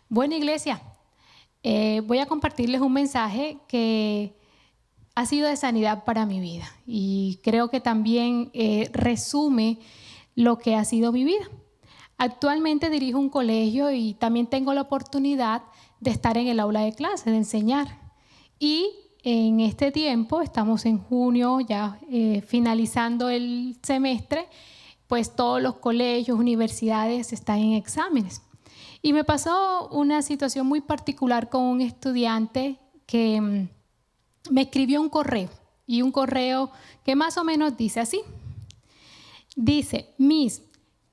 Bueno, iglesia, voy a compartirles un mensaje que ha sido de sanidad para mi vida y creo que también resume lo que ha sido mi vida. Actualmente dirijo un colegio y también tengo la oportunidad de estar en el aula de clase, de enseñar. Y en este tiempo, estamos en junio, ya finalizando el semestre, pues todos los colegios, universidades están en exámenes. Y me pasó una situación muy particular con un estudiante que me escribió un correo, y un correo que más o menos dice así. Dice: Miss,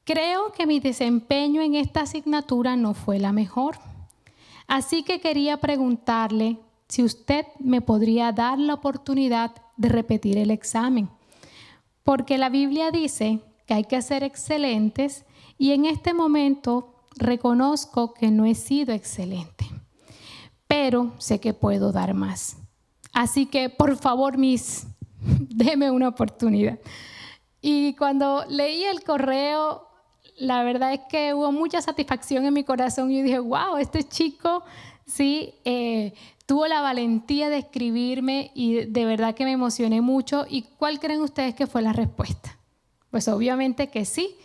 creo que mi desempeño en esta asignatura no fue la mejor. Así que quería preguntarle si usted me podría dar la oportunidad de repetir el examen. Porque la Biblia dice que hay que ser excelentes y en este momento reconozco que no he sido excelente, pero sé que puedo dar más. Así que, por favor, Miss, deme una oportunidad. Y cuando leí el correo, la verdad es que hubo mucha satisfacción en mi corazón. Yo dije, wow, este chico sí tuvo la valentía de escribirme y de verdad que me emocioné mucho. ¿Y cuál creen ustedes que fue la respuesta? Pues obviamente que sí.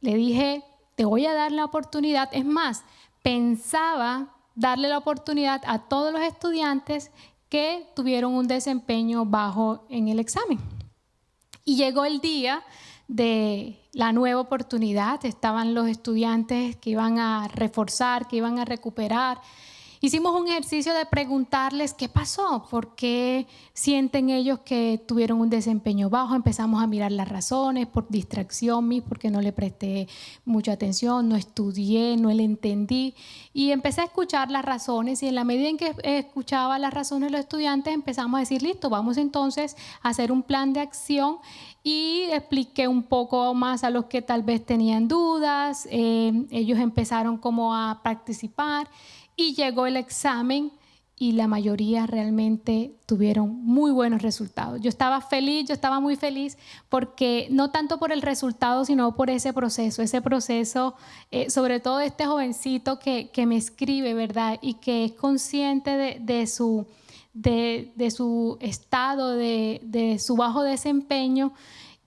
Le dije, te voy a dar la oportunidad. Es más, pensaba darle la oportunidad a todos los estudiantes que tuvieron un desempeño bajo en el examen. Y llegó el día de la nueva oportunidad. Estaban los estudiantes que iban a reforzar, que iban a recuperar. Hicimos un ejercicio de preguntarles qué pasó, por qué sienten ellos que tuvieron un desempeño bajo. Empezamos a mirar las razones, por distracción, porque no le presté mucha atención, no estudié, no le entendí. Y empecé a escuchar las razones y en la medida en que escuchaba las razones de los estudiantes empezamos a decir, listo, vamos entonces a hacer un plan de acción. Y expliqué un poco más a los que tal vez tenían dudas. Ellos empezaron como a participar. Y llegó el examen y la mayoría realmente tuvieron muy buenos resultados. Yo estaba feliz, yo estaba muy feliz porque no tanto por el resultado, sino por ese proceso, sobre todo este jovencito que me escribe, ¿verdad? Y que es consciente de su estado, de su bajo desempeño.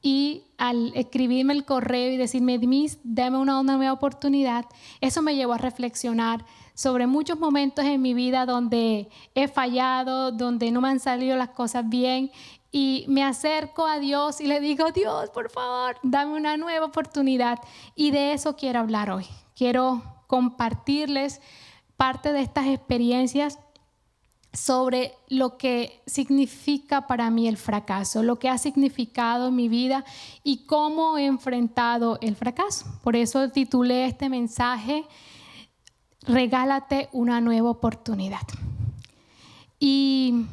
Y al escribirme el correo y decirme, Miss, dame una nueva oportunidad, eso me llevó a reflexionar sobre muchos momentos en mi vida donde he fallado, donde no me han salido las cosas bien, y me acerco a Dios y le digo, Dios, por favor, dame una nueva oportunidad. Y de eso quiero hablar hoy. Quiero compartirles parte de estas experiencias sobre lo que significa para mí el fracaso, lo que ha significado en mi vida y cómo he enfrentado el fracaso. Por eso titulé este mensaje, Regálate una nueva oportunidad. ¿Y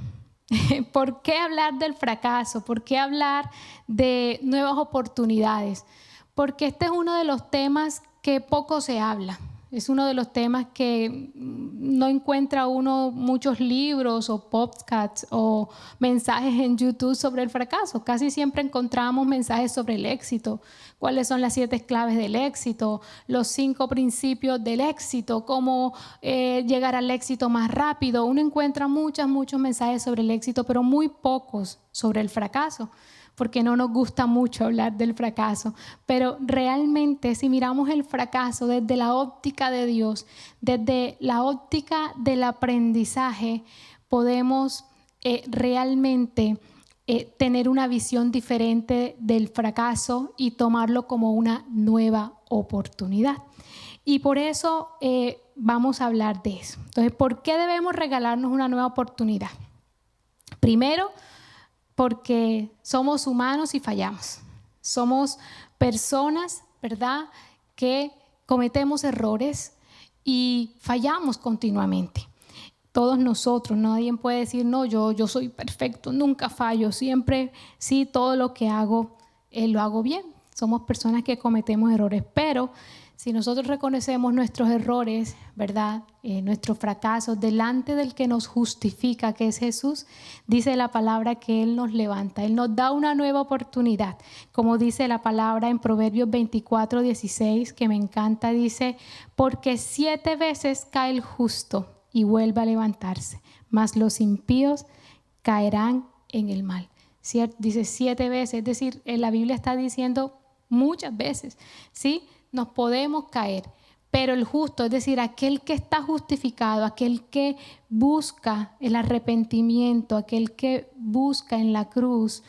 por qué hablar del fracaso? ¿Por qué hablar de nuevas oportunidades? Porque este es uno de los temas que poco se habla. Es uno de los temas que no encuentra uno muchos libros o podcasts o mensajes en YouTube sobre el fracaso. Casi siempre encontramos mensajes sobre el éxito. ¿Cuáles son las 7 claves del éxito? Los 5 principios del éxito. ¿Cómo llegar al éxito más rápido? Uno encuentra muchos mensajes sobre el éxito, pero muy pocos sobre el fracaso, porque no nos gusta mucho hablar del fracaso. Pero realmente, si miramos el fracaso desde la óptica de Dios, desde la óptica del aprendizaje, podemos realmente tener una visión diferente del fracaso y tomarlo como una nueva oportunidad. Y por eso vamos a hablar de eso. Entonces, ¿por qué debemos regalarnos una nueva oportunidad? Primero, porque somos humanos y fallamos. Somos personas, ¿verdad?, que cometemos errores y fallamos continuamente. Todos nosotros, nadie puede decir, no, yo soy perfecto, nunca fallo, siempre sí, todo lo que hago, lo hago bien. Somos personas que cometemos errores, pero Si nosotros reconocemos nuestros errores, ¿verdad? Nuestros fracasos delante del que nos justifica, que es Jesús, dice la palabra que Él nos levanta, Él nos da una nueva oportunidad. Como dice la palabra en Proverbios 24:16, que me encanta, dice, porque 7 veces cae el justo y vuelve a levantarse, mas los impíos caerán en el mal. ¿Cierto? Dice 7 veces, es decir, en la Biblia está diciendo muchas veces, ¿sí? Nos podemos caer, pero el justo, es decir, aquel que está justificado, aquel que busca el arrepentimiento, aquel que busca en la cruz,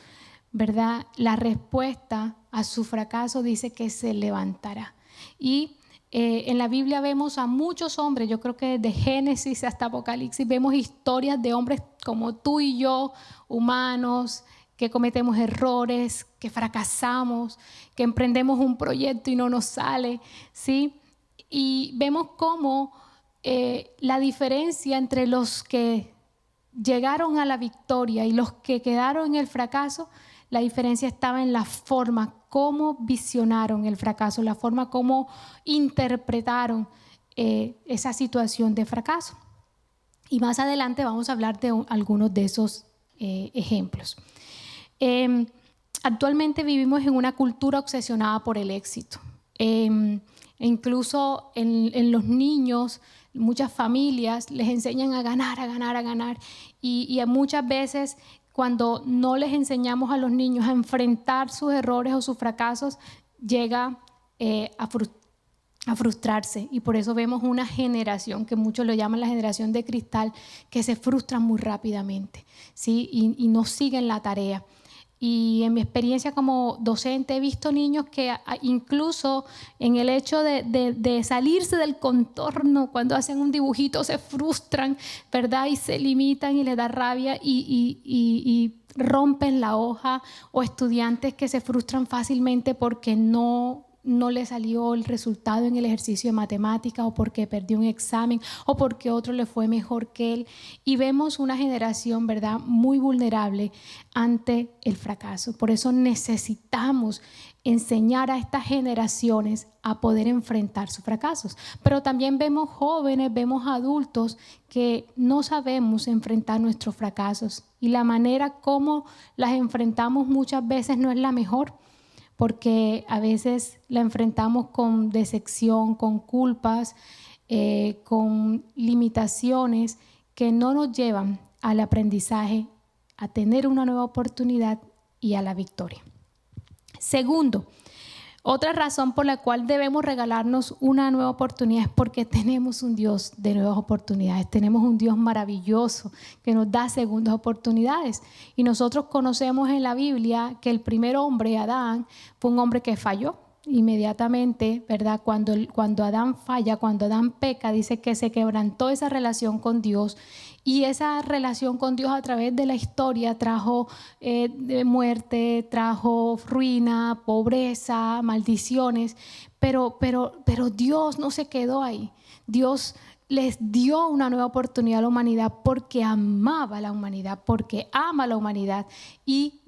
¿verdad? La respuesta a su fracaso dice que se levantará. Y en la Biblia vemos a muchos hombres, yo creo que desde Génesis hasta Apocalipsis, vemos historias de hombres como tú y yo, humanos, que cometemos errores, que fracasamos, que emprendemos un proyecto y no nos sale, ¿sí? Y vemos cómo la diferencia entre los que llegaron a la victoria y los que quedaron en el fracaso, la diferencia estaba en la forma como visionaron el fracaso, la forma como interpretaron esa situación de fracaso. Y más adelante vamos a hablar de algunos de esos ejemplos. Actualmente vivimos en una cultura obsesionada por el éxito. Incluso en los niños, muchas familias les enseñan a ganar, a ganar, a ganar. Y muchas veces cuando no les enseñamos a los niños a enfrentar sus errores o sus fracasos, llega a frustrarse. Y por eso vemos una generación que muchos lo llaman la generación de cristal, que se frustran muy rápidamente, ¿sí? Y no siguen la tarea. Y en mi experiencia como docente he visto niños que incluso en el hecho de salirse del contorno, cuando hacen un dibujito se frustran, ¿verdad? Y se limitan y les da rabia y rompen la hoja, o estudiantes que se frustran fácilmente porque no le salió el resultado en el ejercicio de matemáticas, o porque perdió un examen, o porque otro le fue mejor que él. Y vemos una generación, ¿verdad?, muy vulnerable ante el fracaso. Por eso necesitamos enseñar a estas generaciones a poder enfrentar sus fracasos. Pero también vemos jóvenes, vemos adultos que no sabemos enfrentar nuestros fracasos. Y la manera como las enfrentamos muchas veces no es la mejor, porque a veces la enfrentamos con decepción, con culpas, con limitaciones que no nos llevan al aprendizaje, a tener una nueva oportunidad y a la victoria. Segundo, otra razón por la cual debemos regalarnos una nueva oportunidad es porque tenemos un Dios de nuevas oportunidades. Tenemos un Dios maravilloso que nos da segundas oportunidades. Y nosotros conocemos en la Biblia que el primer hombre, Adán, fue un hombre que falló inmediatamente, ¿verdad? Cuando Adán falla, cuando Adán peca, dice que se quebrantó esa relación con Dios. Y esa relación con Dios a través de la historia trajo muerte, trajo ruina, pobreza, maldiciones. Pero Dios no se quedó ahí. Dios les dio una nueva oportunidad a la humanidad porque amaba a la humanidad, porque ama a la humanidad. Y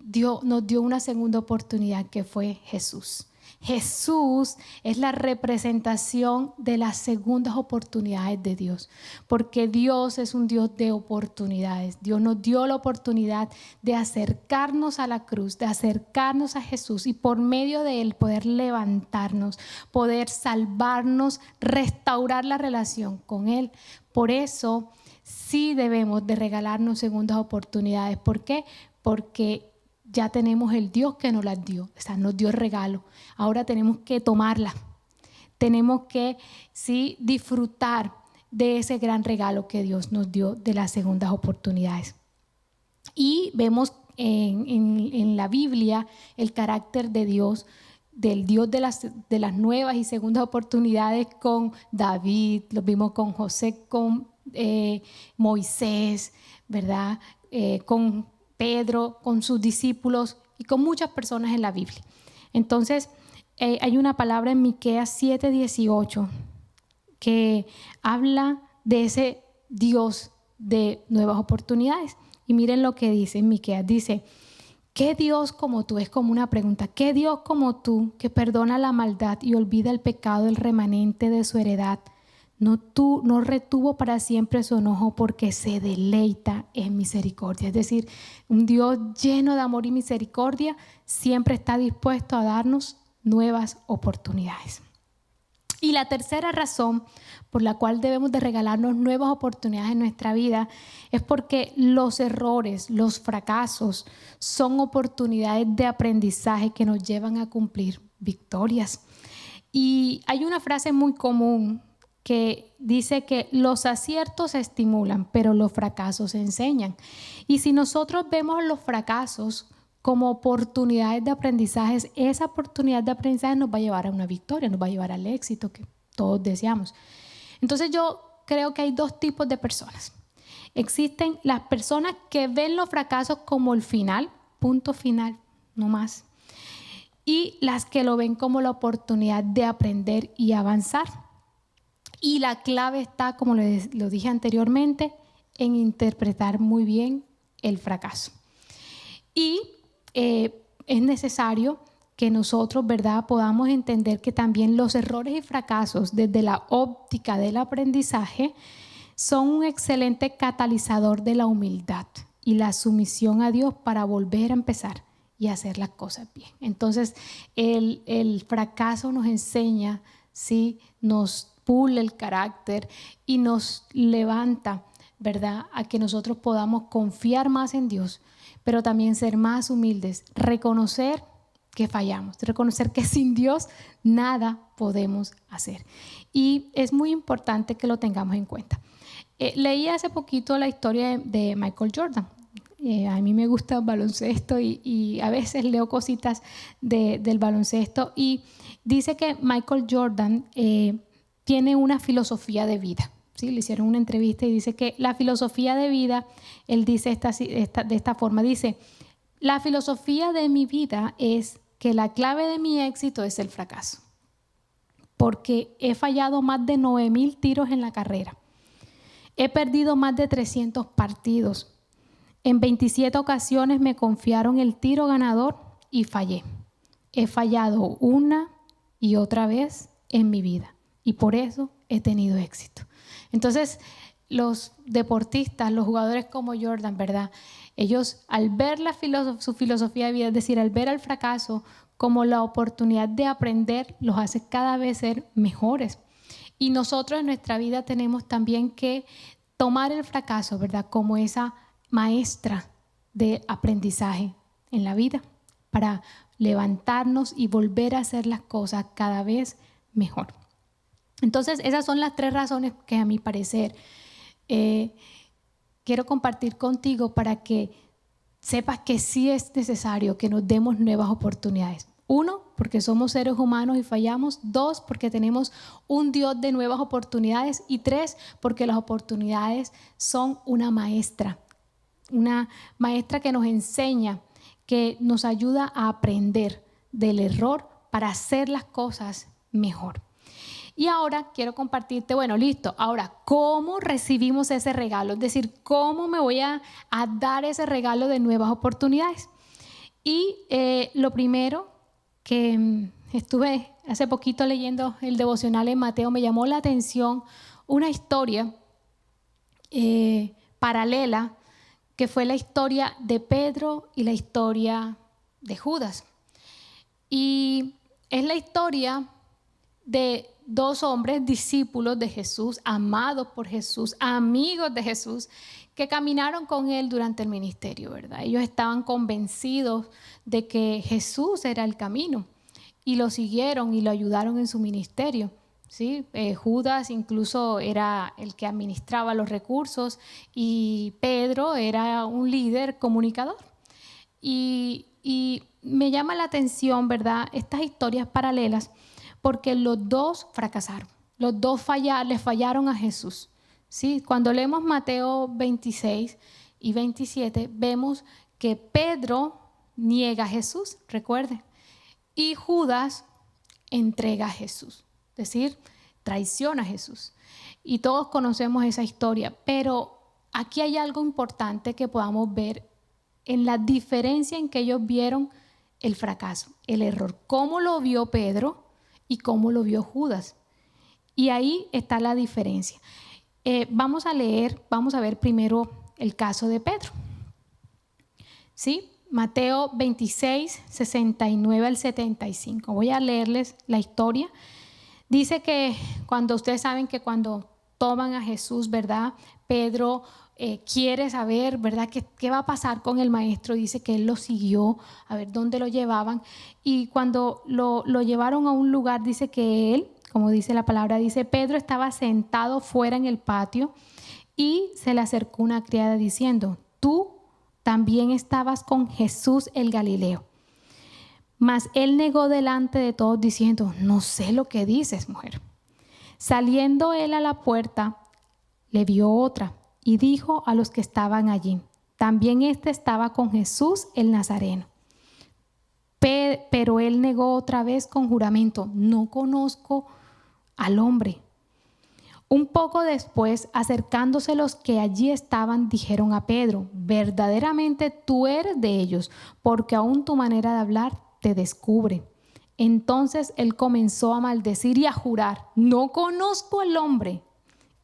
nos dio una segunda oportunidad, que fue Jesús. Jesús es la representación de las segundas oportunidades de Dios, porque Dios es un Dios de oportunidades. Dios nos dio la oportunidad de acercarnos a la cruz, de acercarnos a Jesús, y por medio de Él poder levantarnos, poder salvarnos, restaurar la relación con Él. Por eso sí debemos de regalarnos segundas oportunidades. ¿Por qué? Porque ya tenemos el Dios que nos las dio, o sea, nos dio el regalo. Ahora tenemos que tomarla, tenemos que disfrutar de ese gran regalo que Dios nos dio de las segundas oportunidades. Y vemos en la Biblia el carácter de Dios, del Dios de las nuevas y segundas oportunidades, con David, lo vimos con José, con Moisés, ¿verdad? Con Pedro, con sus discípulos y con muchas personas en la Biblia. Entonces, hay una palabra en Miqueas 7:18 que habla de ese Dios de nuevas oportunidades. Y miren lo que dice en Miqueas. Dice ¿Qué Dios como tú? Es como una pregunta. ¿Qué Dios como tú que perdona la maldad y olvida el pecado del remanente de su heredad? No retuvo para siempre su enojo porque se deleita en misericordia. Es decir, un Dios lleno de amor y misericordia siempre está dispuesto a darnos nuevas oportunidades. Y la tercera razón por la cual debemos de regalarnos nuevas oportunidades en nuestra vida es porque los errores, los fracasos son oportunidades de aprendizaje que nos llevan a cumplir victorias. Y hay una frase muy común que dice que los aciertos estimulan, pero los fracasos enseñan. Y si nosotros vemos los fracasos como oportunidades de aprendizaje, esa oportunidad de aprendizaje nos va a llevar a una victoria, nos va a llevar al éxito que todos deseamos. Entonces yo creo que hay dos tipos de personas. Existen las personas que ven los fracasos como el final, punto final, no más. Y las que lo ven como la oportunidad de aprender y avanzar. Y la clave está, como lo dije anteriormente, en interpretar muy bien el fracaso. Y es necesario que nosotros, ¿verdad?, podamos entender que también los errores y fracasos desde la óptica del aprendizaje son un excelente catalizador de la humildad y la sumisión a Dios para volver a empezar y hacer las cosas bien. Entonces, el fracaso nos enseña, ¿sí?, nos pule el carácter y nos levanta, ¿verdad?, a que nosotros podamos confiar más en Dios, pero también ser más humildes, reconocer que fallamos, reconocer que sin Dios nada podemos hacer. Y es muy importante que lo tengamos en cuenta. Leí hace poquito la historia de Michael Jordan. A mí me gusta el baloncesto y a veces leo cositas del baloncesto y dice que Michael Jordan tiene una filosofía de vida. ¿Sí? Le hicieron una entrevista y dice que la filosofía de vida, él dice de esta forma, dice, la filosofía de mi vida es que la clave de mi éxito es el fracaso, porque he fallado más de 9,000 tiros en la carrera, he perdido más de 300 partidos, en 27 ocasiones me confiaron el tiro ganador y fallé, he fallado una y otra vez en mi vida y por eso he tenido éxito. Entonces, los deportistas, los jugadores como Jordan, ¿verdad?, ellos al ver su filosofía de vida, es decir, al ver al fracaso como la oportunidad de aprender, los hace cada vez ser mejores. Y nosotros en nuestra vida tenemos también que tomar el fracaso, ¿verdad?, como esa maestra de aprendizaje en la vida para levantarnos y volver a hacer las cosas cada vez mejor. Entonces, esas son las tres razones que a mi parecer quiero compartir contigo para que sepas que sí es necesario que nos demos nuevas oportunidades. 1, porque somos seres humanos y fallamos. 2, porque tenemos un Dios de nuevas oportunidades. Y 3, porque las oportunidades son una maestra que nos enseña, que nos ayuda a aprender del error para hacer las cosas mejor. Y ahora quiero compartirte, bueno, listo, ahora, ¿cómo recibimos ese regalo? Es decir, ¿cómo me voy a dar ese regalo de nuevas oportunidades? Y lo primero que estuve hace poquito leyendo el devocional en Mateo, me llamó la atención una historia paralela, que fue la historia de Pedro y la historia de Judas. Y es la historia de 2 hombres discípulos de Jesús, amados por Jesús, amigos de Jesús, que caminaron con él durante el ministerio, ¿verdad? Ellos estaban convencidos de que Jesús era el camino y lo siguieron y lo ayudaron en su ministerio, ¿sí? Judas incluso era el que administraba los recursos y Pedro era un líder comunicador. Y me llama la atención, ¿verdad?, estas historias paralelas, porque los dos fracasaron, los dos les fallaron a Jesús. ¿Sí? Cuando leemos Mateo 26 y 27, vemos que Pedro niega a Jesús, recuerden, y Judas entrega a Jesús, es decir, traiciona a Jesús. Y todos conocemos esa historia, pero aquí hay algo importante que podamos ver en la diferencia en que ellos vieron el fracaso, el error, cómo lo vio Pedro y cómo lo vio Judas. Y ahí está la diferencia. Vamos a ver primero el caso de Pedro. ¿Sí? Mateo 26, 69 al 75. Voy a leerles la historia. Dice que ustedes saben que cuando toman a Jesús, ¿verdad? Pedro quiere saber, ¿verdad? ¿Qué va a pasar con el maestro? Dice que él lo siguió a ver dónde lo llevaban. Y cuando lo llevaron a un lugar, dice que él, como dice la palabra, dice, Pedro estaba sentado fuera en el patio y se le acercó una criada diciendo, tú también estabas con Jesús el Galileo. Mas él negó delante de todos diciendo, no sé lo que dices, mujer. Saliendo él a la puerta, le vio otra y dijo a los que estaban allí, también éste estaba con Jesús el Nazareno. Pero él negó otra vez con juramento, no conozco al hombre. Un poco después, acercándose los que allí estaban, dijeron a Pedro, verdaderamente tú eres de ellos, porque aún tu manera de hablar te descubre. Entonces él comenzó a maldecir y a jurar, no conozco al hombre.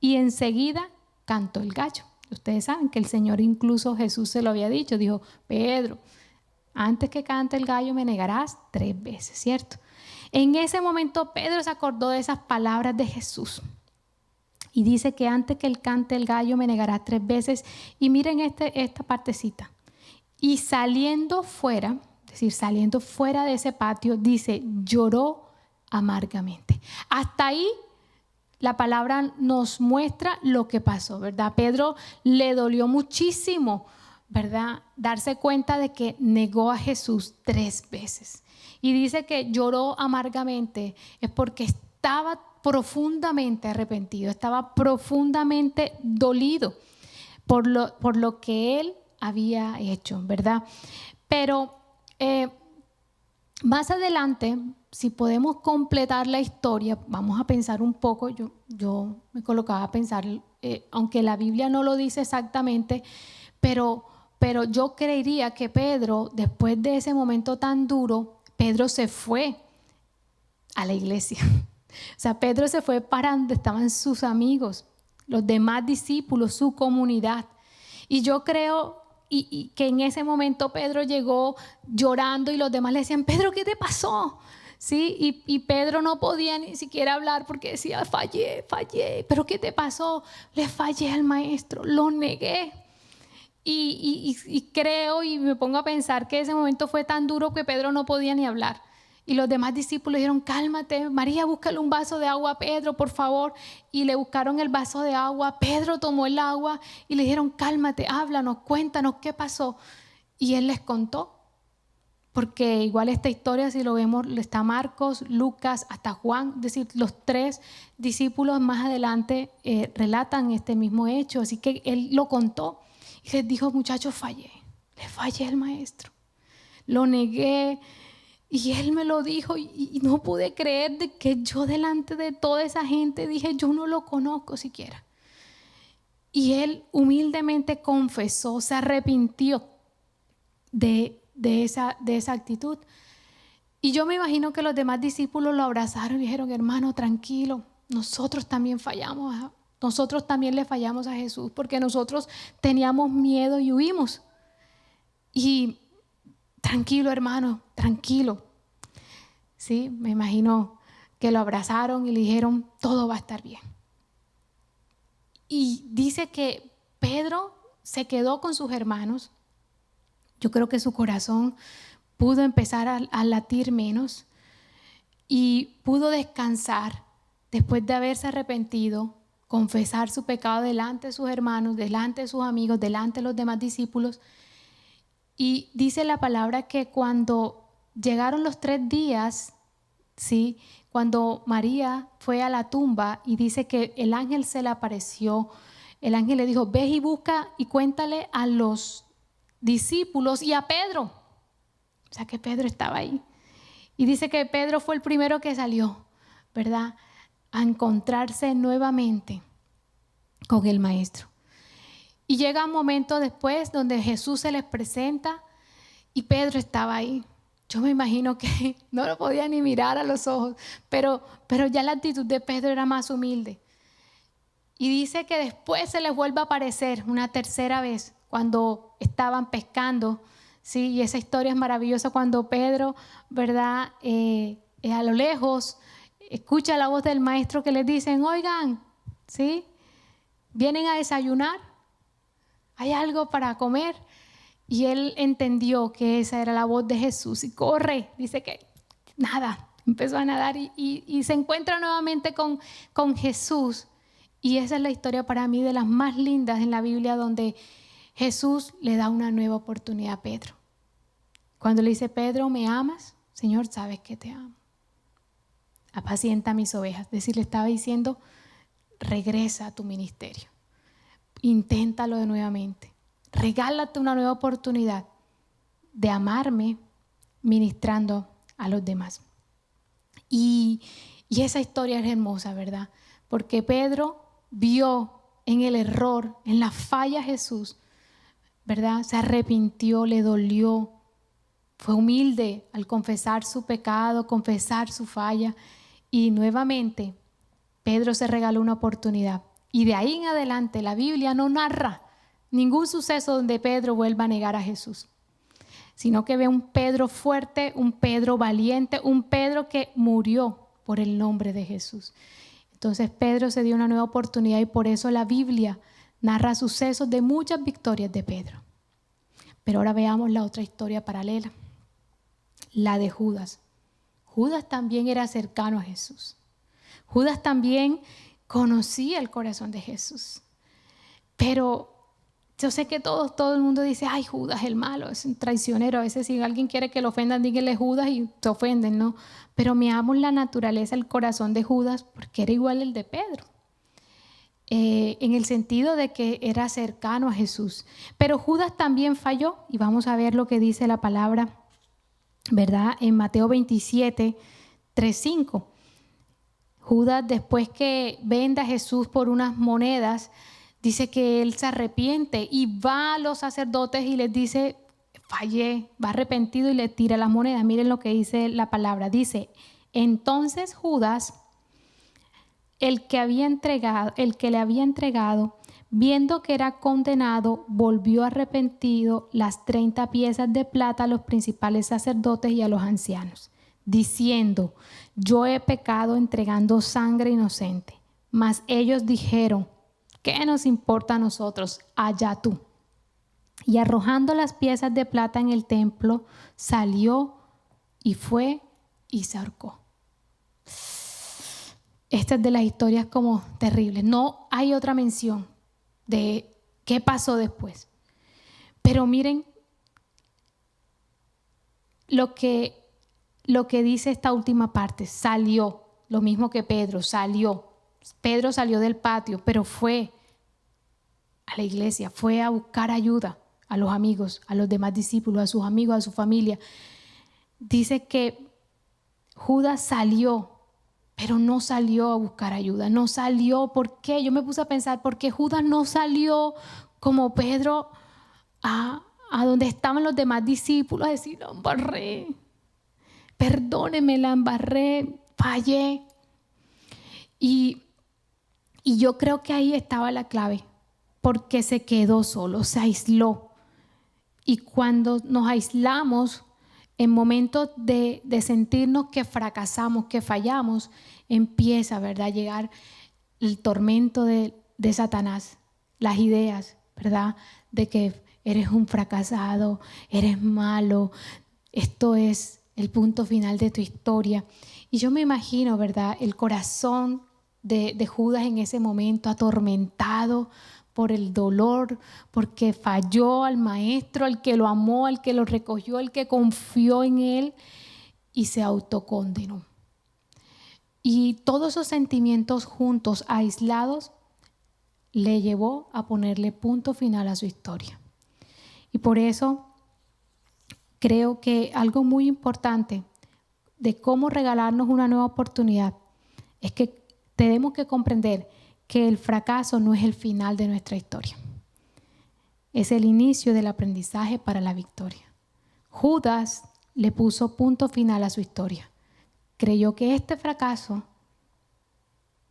Y enseguida cantó el gallo. Ustedes saben que el Señor, incluso Jesús se lo había dicho, dijo, Pedro, antes que cante el gallo me negarás 3 veces, ¿cierto? En ese momento Pedro se acordó de esas palabras de Jesús. Y dice que antes que él cante el gallo me negará 3 veces. Y miren esta partecita. Y saliendo fuera, es decir, saliendo fuera de ese patio, dice, lloró amargamente. Hasta ahí la palabra nos muestra lo que pasó, ¿verdad? Pedro le dolió muchísimo, ¿verdad? Darse cuenta de que negó a Jesús 3 veces. Y dice que lloró amargamente, es porque estaba profundamente arrepentido, estaba profundamente dolido por lo que él había hecho, ¿verdad? Pero más adelante, si podemos completar la historia, vamos a pensar un poco, yo me colocaba a pensar, aunque la Biblia no lo dice exactamente, pero yo creería que Pedro, después de ese momento tan duro, Pedro se fue a la iglesia. O sea, Pedro se fue para donde estaban sus amigos, los demás discípulos, su comunidad. Y yo creo que en ese momento Pedro llegó llorando y los demás le decían, Pedro, ¿qué te pasó? ¿Sí? Y Pedro no podía ni siquiera hablar porque decía, fallé, pero ¿qué te pasó? Le fallé al maestro, lo negué. Y creo y me pongo a pensar que ese momento fue tan duro que Pedro no podía ni hablar. Y los demás discípulos dijeron, cálmate, María, búscale un vaso de agua a Pedro, por favor. Y le buscaron el vaso de agua. Pedro tomó el agua y le dijeron, cálmate, háblanos, cuéntanos qué pasó. Y él les contó. Porque igual esta historia, si lo vemos, está Marcos, Lucas, hasta Juan. Es decir, los 3 discípulos más adelante relatan este mismo hecho. Así que él lo contó. Y les dijo, muchachos, le fallé al maestro. Lo negué. Y él me lo dijo y no pude creer de que yo delante de toda esa gente dije, yo no lo conozco siquiera. Y él humildemente confesó, se arrepintió de esa actitud. Y yo me imagino que los demás discípulos lo abrazaron y dijeron, hermano, tranquilo, nosotros también fallamos, nosotros también le fallamos a Jesús porque nosotros teníamos miedo y huimos. Y tranquilo, hermano, tranquilo. Sí, me imagino que lo abrazaron y le dijeron, todo va a estar bien. Y dice que Pedro se quedó con sus hermanos. Yo creo que su corazón pudo empezar a latir menos y pudo descansar después de haberse arrepentido, confesar su pecado delante de sus hermanos, delante de sus amigos, delante de los demás discípulos. Y dice la palabra que cuando llegaron los 3 días, ¿sí? Cuando María fue a la tumba y dice que el ángel se le apareció, el ángel le dijo, ve y busca y cuéntale a los discípulos y a Pedro. O sea que Pedro estaba ahí. Y dice que Pedro fue el primero que salió, ¿verdad? A encontrarse nuevamente con el maestro. Y llega un momento después donde Jesús se les presenta y Pedro estaba ahí. Yo me imagino que no lo podía ni mirar a los ojos, pero ya la actitud de Pedro era más humilde. Y dice que después se les vuelve a aparecer una tercera vez cuando estaban pescando. Sí, y esa historia es maravillosa cuando Pedro, ¿verdad? A lo lejos escucha la voz del maestro que les dicen, oigan, ¿sí? ¿Vienen a desayunar? ¿Hay algo para comer? Y él entendió que esa era la voz de Jesús y corre, dice que nada, empezó a nadar y se encuentra nuevamente con Jesús. Y esa es la historia para mí de las más lindas en la Biblia, donde Jesús le da una nueva oportunidad a Pedro. Cuando le dice, Pedro, ¿me amas? Señor, sabes que te amo. Apacienta mis ovejas. Es decir, le estaba diciendo, regresa a tu ministerio. Inténtalo de nuevamente. Regálate una nueva oportunidad de amarme ministrando a los demás. Y esa historia es hermosa, ¿verdad? Porque Pedro vio en el error, en la falla a Jesús, ¿verdad? Se arrepintió, le dolió, fue humilde al confesar su pecado, confesar su falla. Y nuevamente Pedro se regaló una oportunidad. Y de ahí en adelante la Biblia no narra ningún suceso donde Pedro vuelva a negar a Jesús, sino que ve un Pedro fuerte, un Pedro valiente, un Pedro que murió por el nombre de Jesús. Entonces Pedro se dio una nueva oportunidad y por eso la Biblia narra sucesos de muchas victorias de Pedro. Pero ahora veamos la otra historia paralela, la de Judas. Judas también era cercano a Jesús. Judas también conocía el corazón de Jesús. Pero yo sé que todo el mundo dice, ay, Judas el malo, es un traicionero. A veces si alguien quiere que lo ofendan, díganle Judas y se ofenden, ¿no? Pero miramos la naturaleza, el corazón de Judas, porque era igual el de Pedro. En el sentido de que era cercano a Jesús. Pero Judas también falló, y vamos a ver lo que dice la palabra, ¿verdad? En Mateo 27, 3, 5. Judas, después que vende a Jesús por unas monedas, dice que él se arrepiente y va a los sacerdotes y les dice, fallé, va arrepentido y le tira las monedas. Miren lo que dice la palabra. Dice, entonces Judas, el que le había entregado, viendo que era condenado, volvió arrepentido las 30 piezas de plata a los principales sacerdotes y a los ancianos, diciendo, yo he pecado entregando sangre inocente. Mas ellos dijeron, ¿qué nos importa a nosotros? Allá tú. Y arrojando las piezas de plata en el templo, salió y fue y se ahorcó. Esta es de las historias como terribles. No hay otra mención de qué pasó después. Pero miren lo que dice esta última parte. Salió, lo mismo que Pedro, salió. Pedro salió del patio, pero fue a la iglesia, fue a buscar ayuda a los amigos, a los demás discípulos, a sus amigos, a su familia. Dice que Judas salió, pero no salió a buscar ayuda, no salió. ¿Por qué? Yo me puse a pensar, ¿por qué Judas no salió como Pedro a donde estaban los demás discípulos a decir, la embarré, perdóneme, la embarré, fallé? Y yo creo que ahí estaba la clave, porque se quedó solo, se aisló. Y cuando nos aislamos, en momentos de sentirnos que fracasamos, que fallamos, empieza, ¿verdad?, a llegar el tormento de Satanás, las ideas, ¿verdad?, de que eres un fracasado, eres malo, esto es el punto final de tu historia. Y yo me imagino, ¿verdad?, el corazón de Judas en ese momento, atormentado por el dolor, porque falló al maestro, al que lo amó, al que lo recogió, al que confió en él, y se autocondenó. Y todos esos sentimientos juntos, aislados, le llevó a ponerle punto final a su historia. Y por eso creo que algo muy importante de cómo regalarnos una nueva oportunidad es que tenemos que comprender que el fracaso no es el final de nuestra historia. es el inicio del aprendizaje para la victoria. Judas le puso punto final a su historia. Creyó que este fracaso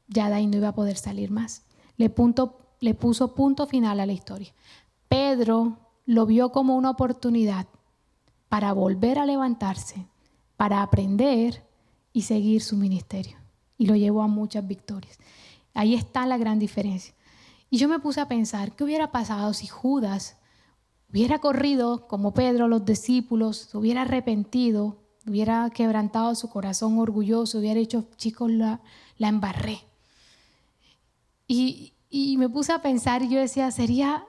ya de ahí no iba a poder salir más. Le puso punto final a la historia. Pedro lo vio como una oportunidad para volver a levantarse, para aprender y seguir su ministerio. Y lo llevó a muchas victorias. Ahí está la gran diferencia. Y yo me puse a pensar, ¿qué hubiera pasado si Judas hubiera corrido como Pedro, los discípulos, se hubiera arrepentido, hubiera quebrantado su corazón orgulloso, hubiera dicho, chicos, la embarré? Y me puse a pensar y yo decía, sería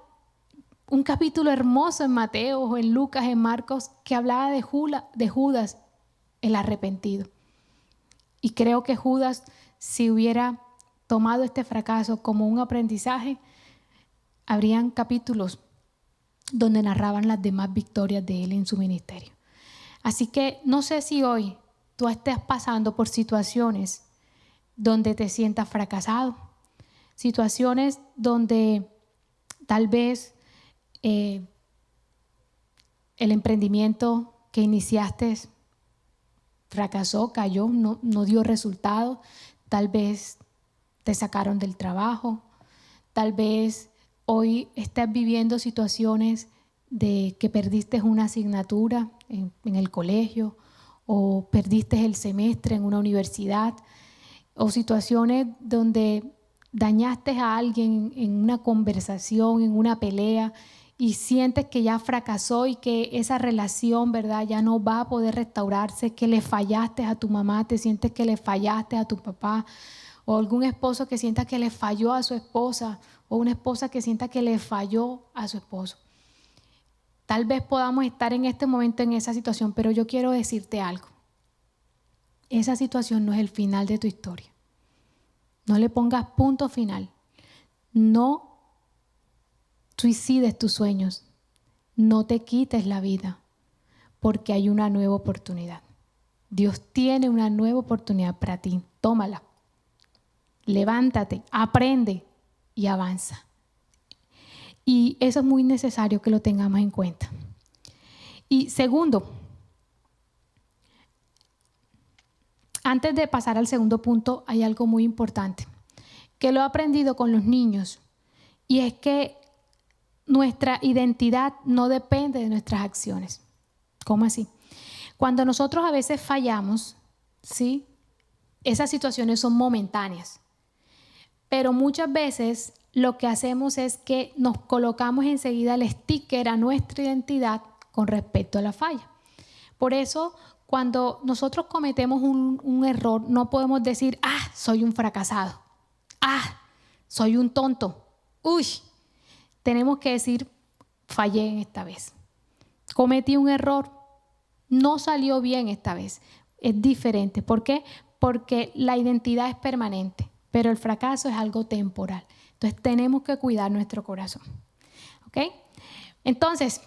un capítulo hermoso en Mateo, o en Lucas, en Marcos, que hablaba de Judas, el arrepentido. Y creo que Judas, si hubiera tomado este fracaso como un aprendizaje, habrían capítulos donde narraban las demás victorias de él en su ministerio. Así que no sé si hoy tú estés pasando por situaciones donde te sientas fracasado, situaciones donde tal vez el emprendimiento que iniciaste fracasó, cayó, no dio resultado, tal vez te sacaron del trabajo, tal vez hoy estás viviendo situaciones de que perdiste una asignatura en el colegio o perdiste el semestre en una universidad, o situaciones donde dañaste a alguien en una conversación, en una pelea, y sientes que ya fracasó y que esa relación, ¿verdad?, ya no va a poder restaurarse, que le fallaste a tu mamá, te sientes que le fallaste a tu papá, o algún esposo que sienta que le falló a su esposa, o una esposa que sienta que le falló a su esposo. Tal vez podamos estar en este momento en esa situación, pero yo quiero decirte algo. Esa situación no es el final de tu historia. No le pongas punto final. No suicides tus sueños. No te quites la vida, porque hay una nueva oportunidad. Dios tiene una nueva oportunidad para ti. Tómala. Levántate, aprende y avanza. Y eso es muy necesario que lo tengamos en cuenta. Y segundo, antes de pasar al segundo punto, hay algo muy importante que lo he aprendido con los niños, y es que nuestra identidad no depende de nuestras acciones. ¿Cómo así? Cuando nosotros a veces fallamos, ¿sí?, esas situaciones son momentáneas, pero muchas veces lo que hacemos es que nos colocamos enseguida el sticker a nuestra identidad con respecto a la falla. Por eso, cuando nosotros cometemos un error, no podemos decir, soy un fracasado, soy un tonto, tenemos que decir, fallé en esta vez, cometí un error, no salió bien esta vez, es diferente. ¿Por qué? Porque la identidad es permanente, pero el fracaso es algo temporal. Entonces tenemos que cuidar nuestro corazón. ¿Ok? Entonces,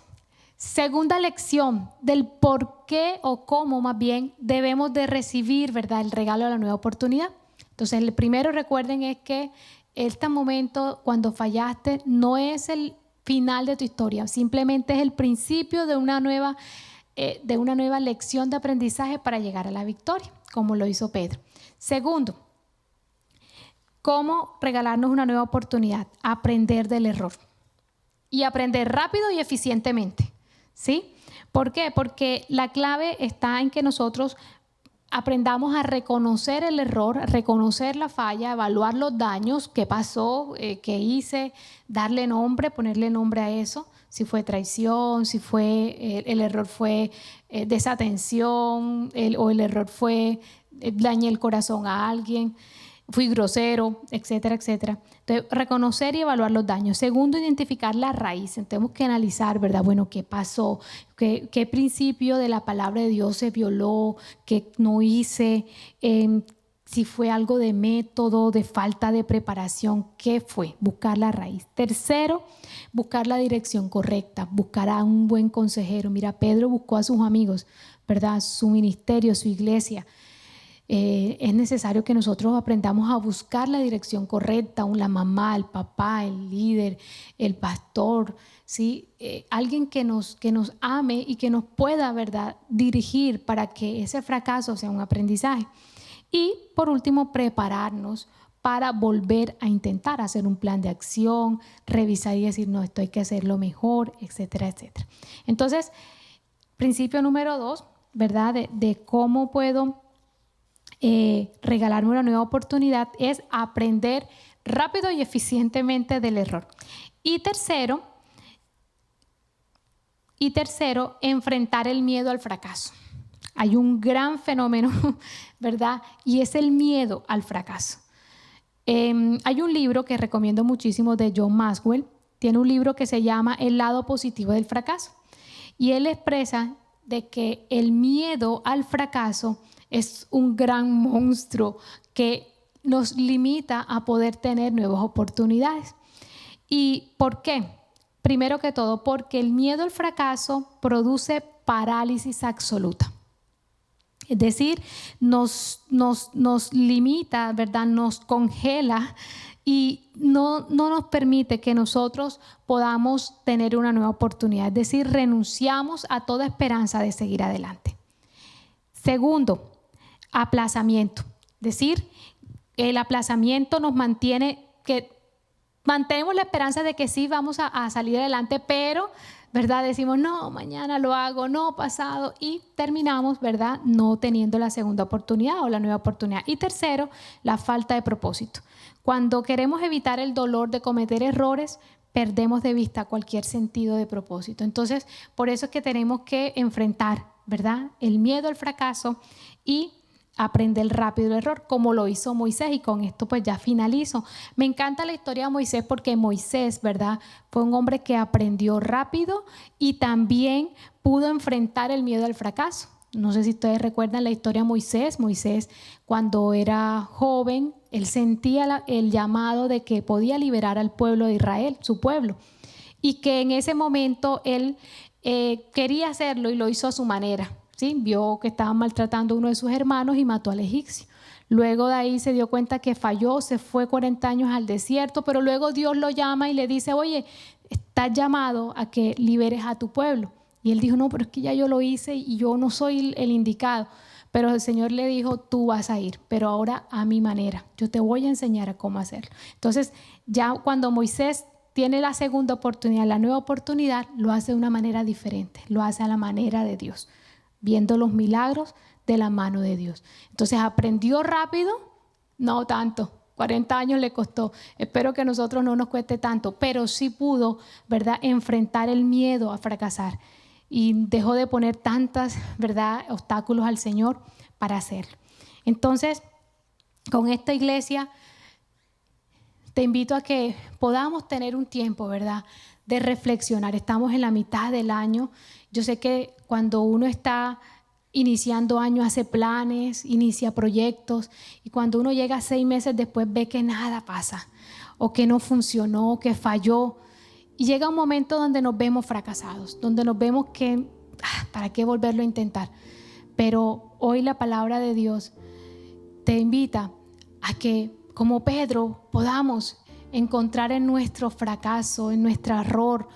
segunda lección del por qué, o cómo más bien, debemos de recibir, ¿verdad?, el regalo de la nueva oportunidad. Entonces, el primero, recuerden, es que este momento, cuando fallaste, no es el final de tu historia, simplemente es el principio de una nueva lección de aprendizaje para llegar a la victoria, como lo hizo Pedro. Segundo, ¿cómo regalarnos una nueva oportunidad? Aprender del error. Y aprender rápido y eficientemente, ¿sí? ¿Por qué? Porque la clave está en que nosotros aprendamos a reconocer el error, a reconocer la falla, evaluar los daños, qué pasó, qué hice, darle nombre, ponerle nombre a eso. Si fue traición, si fue el error fue desatención, o el error fue dañé el corazón a alguien, fui grosero, etcétera, etcétera. Entonces, reconocer y evaluar los daños. Segundo, identificar la raíz. Tenemos que analizar, ¿verdad? Bueno, ¿qué pasó? ¿Qué principio de la palabra de Dios se violó? ¿Qué no hice? Si fue algo de método, de falta de preparación, ¿qué fue? Buscar la raíz. Tercero, buscar la dirección correcta, buscar a un buen consejero. Mira, Pedro buscó a sus amigos, ¿verdad?, su ministerio, su iglesia. Es necesario que nosotros aprendamos a buscar la dirección correcta, la mamá, el papá, el líder, el pastor, ¿sí? Alguien que nos ame y que nos pueda, ¿verdad?, dirigir para que ese fracaso sea un aprendizaje. Y por último, prepararnos para volver a intentar hacer un plan de acción, revisar y decir, no, esto hay que hacerlo mejor, etcétera, etcétera. Entonces, principio número 2, ¿verdad?, de cómo puedo regalarme una nueva oportunidad es aprender rápido y eficientemente del error. Y tercero, enfrentar el miedo al fracaso. Hay un gran fenómeno, ¿verdad? Y es el miedo al fracaso. Hay un libro que recomiendo muchísimo de John Maxwell. Tiene un libro que se llama El lado positivo del fracaso. Y él expresa de que el miedo al fracaso es un gran monstruo que nos limita a poder tener nuevas oportunidades. ¿Y por qué? Primero que todo, porque el miedo al fracaso produce parálisis absoluta. Es decir, nos limita, ¿verdad?, nos congela y no nos permite que nosotros podamos tener una nueva oportunidad. Es decir, renunciamos a toda esperanza de seguir adelante. Segundo, aplazamiento. Es decir, el aplazamiento nos mantiene, que mantenemos la esperanza de que sí vamos a salir adelante, pero, ¿verdad?, decimos, no, mañana lo hago, no, pasado, y terminamos, ¿verdad?, no teniendo la segunda oportunidad o la nueva oportunidad. Y tercero, la falta de propósito. Cuando queremos evitar el dolor de cometer errores, perdemos de vista cualquier sentido de propósito. Entonces, por eso es que tenemos que enfrentar, ¿verdad?, el miedo al fracaso y aprender rápido el error, como lo hizo Moisés. Y con esto pues ya finalizo. Me encanta la historia de Moisés porque Moisés, ¿verdad?, fue un hombre que aprendió rápido y también pudo enfrentar el miedo al fracaso. No sé si ustedes recuerdan la historia de Moisés. Moisés, cuando era joven, él sentía el llamado de que podía liberar al pueblo de Israel, su pueblo, y que en ese momento él quería hacerlo y lo hizo a su manera. ¿Sí? Vio que estaban maltratando a uno de sus hermanos y mató al egipcio. Luego de ahí se dio cuenta que falló, se fue 40 años al desierto, pero luego Dios lo llama y le dice, oye, estás llamado a que liberes a tu pueblo. Y él dijo, no, pero es que ya yo lo hice y yo no soy el indicado. Pero el Señor le dijo, tú vas a ir, pero ahora a mi manera. Yo te voy a enseñar a cómo hacerlo. Entonces, ya cuando Moisés tiene la segunda oportunidad, la nueva oportunidad, lo hace de una manera diferente, lo hace a la manera de Dios, viendo los milagros de la mano de Dios. Entonces, ¿aprendió rápido? No tanto. 40 años le costó. Espero que a nosotros no nos cueste tanto, pero sí pudo, ¿verdad?, enfrentar el miedo a fracasar y dejó de poner tantas, ¿verdad?, obstáculos al Señor para hacerlo. Entonces, con esta iglesia, te invito a que podamos tener un tiempo, ¿verdad?, de reflexionar. Estamos en la mitad del año. Yo sé que cuando uno está iniciando año hace planes, inicia proyectos, y cuando uno llega 6 meses después ve que nada pasa, o que no funcionó, que falló, y llega un momento donde nos vemos fracasados, donde nos vemos que, ¿para qué volverlo a intentar? Pero hoy la palabra de Dios te invita a que, como Pedro, podamos encontrar en nuestro fracaso, en nuestro error,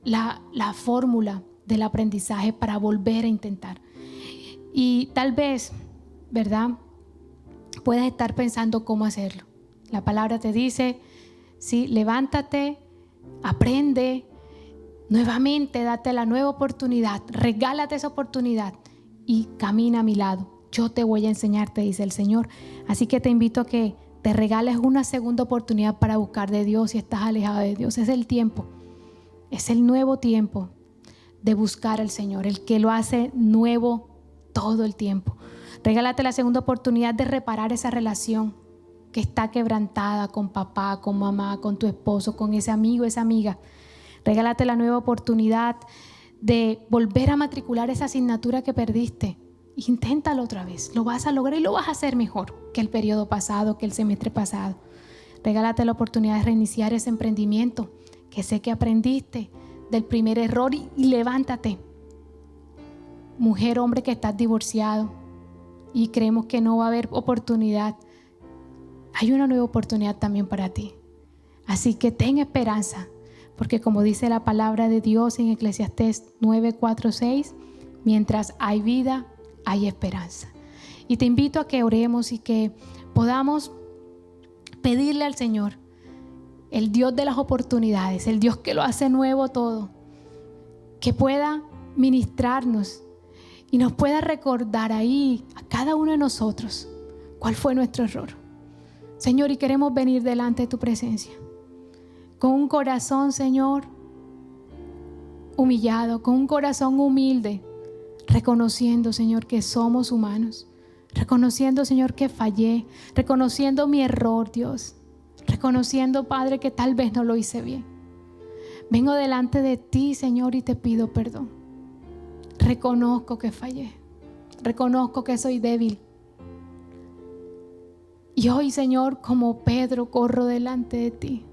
la fórmula del aprendizaje para volver a intentar. Y tal vez, ¿verdad?, puedes estar pensando cómo hacerlo. La palabra te dice, sí, levántate, aprende, nuevamente date la nueva oportunidad, regálate esa oportunidad y camina a mi lado. Yo te voy a enseñar, te dice el Señor. Así que te invito a que te regales una segunda oportunidad para buscar de Dios si estás alejado de Dios. Es el tiempo, es el nuevo tiempo de buscar al Señor, el que lo hace nuevo todo el tiempo. Regálate la segunda oportunidad de reparar esa relación que está quebrantada con papá, con mamá, con tu esposo, con ese amigo, esa amiga. Regálate la nueva oportunidad de volver a matricular esa asignatura que perdiste. Inténtalo otra vez, lo vas a lograr y lo vas a hacer mejor que el periodo pasado, que el semestre pasado. Regálate la oportunidad de reiniciar ese emprendimiento que sé que aprendiste del primer error y levántate. Mujer, hombre que estás divorciado, y creemos que no va a haber oportunidad, hay una nueva oportunidad también para ti. Así que ten esperanza, porque como dice la palabra de Dios en Eclesiastés 9:4-6, mientras hay vida, hay esperanza. Y te invito a que oremos y que podamos pedirle al Señor, el Dios de las oportunidades, el Dios que lo hace nuevo todo, que pueda ministrarnos y nos pueda recordar ahí a cada uno de nosotros cuál fue nuestro error. Señor, y queremos venir delante de tu presencia con un corazón, Señor, humillado, con un corazón humilde, reconociendo, Señor, que somos humanos, reconociendo, Señor, que fallé, reconociendo mi error, Dios, reconociendo, Padre, que tal vez no lo hice bien. Vengo delante de ti, Señor, y te pido perdón. Reconozco que fallé, reconozco que soy débil. Y hoy, Señor, como Pedro, corro delante de ti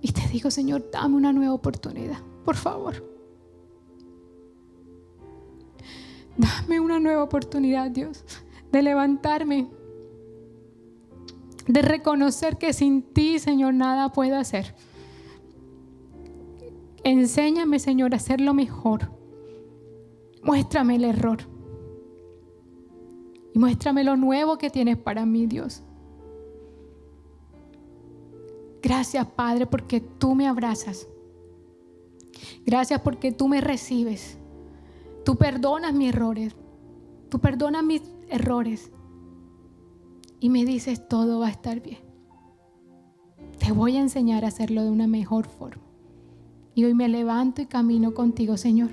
y te digo, Señor, dame una nueva oportunidad, por favor. Dame una nueva oportunidad, Dios, de levantarme, de reconocer que sin ti, Señor, nada puedo hacer. Enséñame, Señor, a hacerlo mejor. Muéstrame el error. Y muéstrame lo nuevo que tienes para mí, Dios. Gracias, Padre, porque tú me abrazas. Gracias porque tú me recibes. Tú perdonas mis errores. Tú perdonas mis errores. Y me dices, todo va a estar bien. Te voy a enseñar a hacerlo de una mejor forma. Y hoy me levanto y camino contigo, Señor.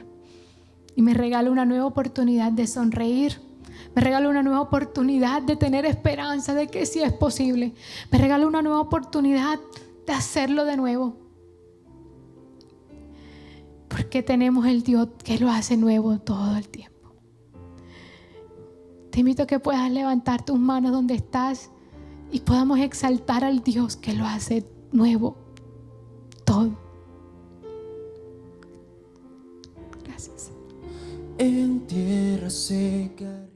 Y me regalo una nueva oportunidad de sonreír. Me regalo una nueva oportunidad de tener esperanza de que sí es posible. Me regalo una nueva oportunidad de hacerlo de nuevo. Porque tenemos el Dios que lo hace nuevo todo el tiempo. Te invito a que puedas levantar tus manos donde estás y podamos exaltar al Dios que lo hace nuevo todo. Gracias. En tierra seca.